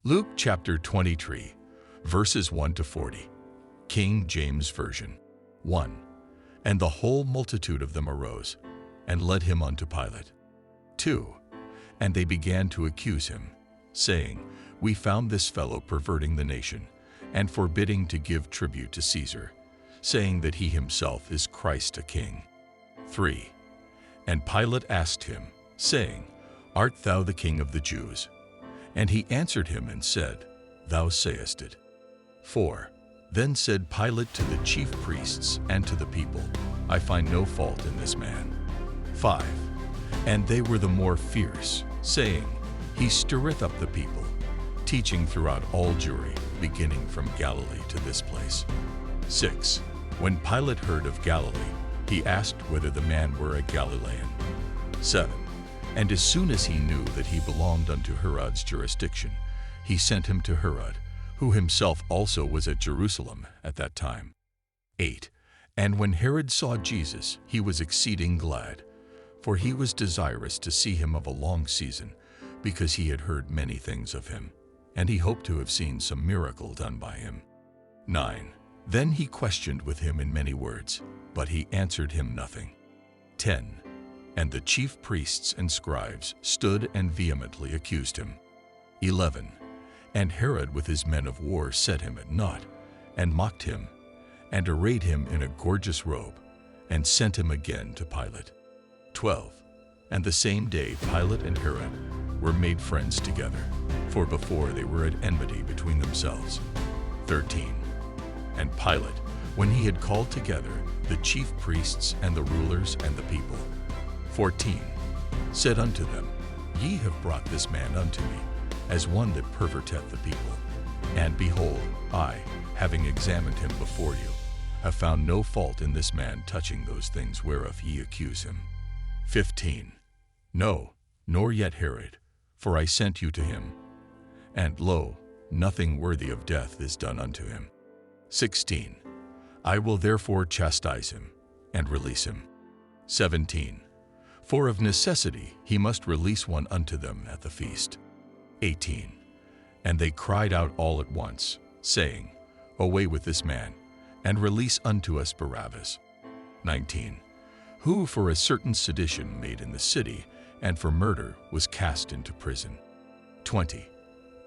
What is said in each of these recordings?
Luke chapter 23, verses 1 to 40, King James Version. 1. And the whole multitude of them arose, and led him unto Pilate. 2. And they began to accuse him, saying, We found this fellow perverting the nation, and forbidding to give tribute to Caesar, saying that he himself is Christ a king. 3. And Pilate asked him, saying, Art thou the king of the Jews? And he answered him and said, Thou sayest it. 4. Then said Pilate to the chief priests and to the people, I find no fault in this man. 5. And they were the more fierce, saying, He stirreth up the people, teaching throughout all Judea, beginning from Galilee to this place. 6. When Pilate heard of Galilee, he asked whether the man were a Galilean. 7. And as soon as he knew that he belonged unto Herod's jurisdiction, he sent him to Herod, who himself also was at Jerusalem at that time. 8. And when Herod saw Jesus, he was exceeding glad, for he was desirous to see him of a long season, because he had heard many things of him, and he hoped to have seen some miracle done by him. 9. Then he questioned with him in many words, but he answered him nothing. 10. And the chief priests and scribes stood and vehemently accused him. 11. And Herod with his men of war set him at naught, and mocked him, and arrayed him in a gorgeous robe, and sent him again to Pilate. 12. And the same day Pilate and Herod were made friends together, for before they were at enmity between themselves. 13. And Pilate, when he had called together the chief priests and the rulers and the people, 14. Said unto them, Ye have brought this man unto me, as one that perverteth the people. And behold, I, having examined him before you, have found no fault in this man touching those things whereof ye accuse him. 15. No, nor yet Herod, for I sent you to him. And lo, nothing worthy of death is done unto him. 16. I will therefore chastise him, and release him. 17. For of necessity he must release one unto them at the feast. 18. And they cried out all at once, saying, Away with this man, and release unto us Barabbas. 19. Who for a certain sedition made in the city, and for murder was cast into prison. 20.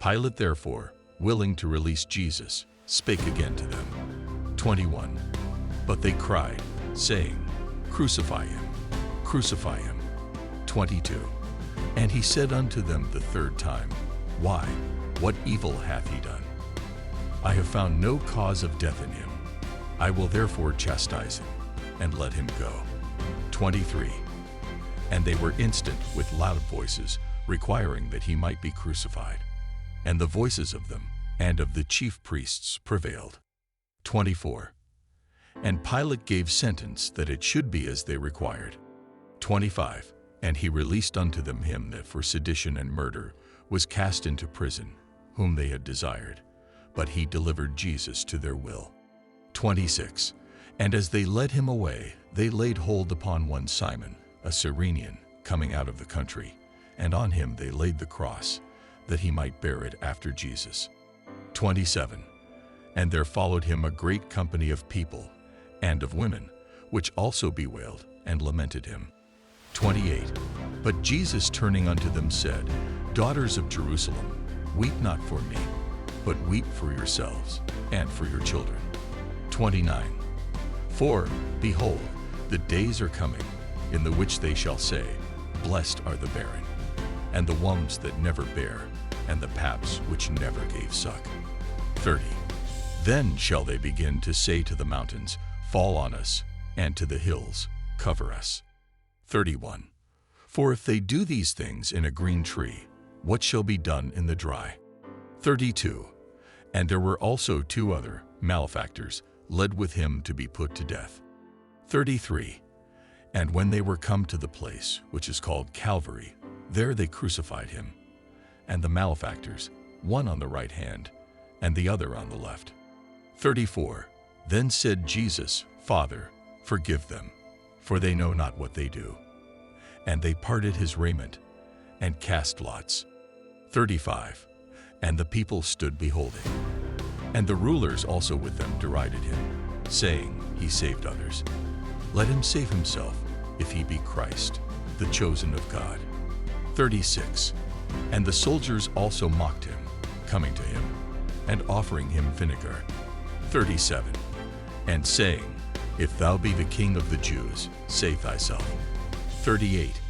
Pilate therefore, willing to release Jesus, spake again to them. 21. But they cried, saying, Crucify him, crucify him. 22. And he said unto them the third time, Why, what evil hath he done? I have found no cause of death in him. I will therefore chastise him, and let him go. 23. And they were instant with loud voices, requiring that he might be crucified. And the voices of them and of the chief priests prevailed. 24. And Pilate gave sentence that it should be as they required. 25. And he released unto them him that for sedition and murder was cast into prison, whom they had desired, but he delivered Jesus to their will. 26. And as they led him away, they laid hold upon one Simon, a Cyrenian, coming out of the country, and on him they laid the cross, that he might bear it after Jesus. 27. And there followed him a great company of people, and of women, which also bewailed and lamented him. 28. But Jesus turning unto them said, Daughters of Jerusalem, weep not for me, but weep for yourselves, and for your children. 29. For, behold, the days are coming, in the which they shall say, Blessed are the barren, and the wombs that never bare, and the paps which never gave suck. 30. Then shall they begin to say to the mountains, Fall on us, and to the hills, Cover us. 31. For if they do these things in a green tree, what shall be done in the dry? 32. And there were also 2 other malefactors led with him to be put to death. 33. And when they were come to the place which is called Calvary, there they crucified him, and the malefactors, one on the right hand, and the other on the left. 34. Then said Jesus, Father, forgive them, for they know not what they do. And they parted his raiment, and cast lots. 35. And the people stood beholding. And the rulers also with them derided him, saying, He saved others. Let him save himself, if he be Christ, the chosen of God. 36. And the soldiers also mocked him, coming to him, and offering him vinegar. 37. And saying, If thou be the King of the Jews, save thyself. 38.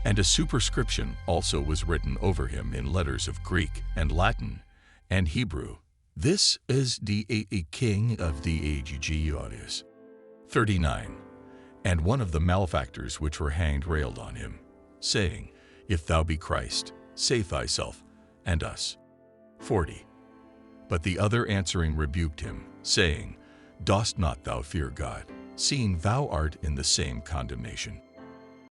And a superscription also was written over him in letters of Greek and Latin and Hebrew. This is the King of the Jews. 39. And one of the malefactors which were hanged railed on him, saying, If thou be Christ, save thyself and us. 40. But the other answering rebuked him, saying, Dost not thou fear God, seeing thou art in the same condemnation?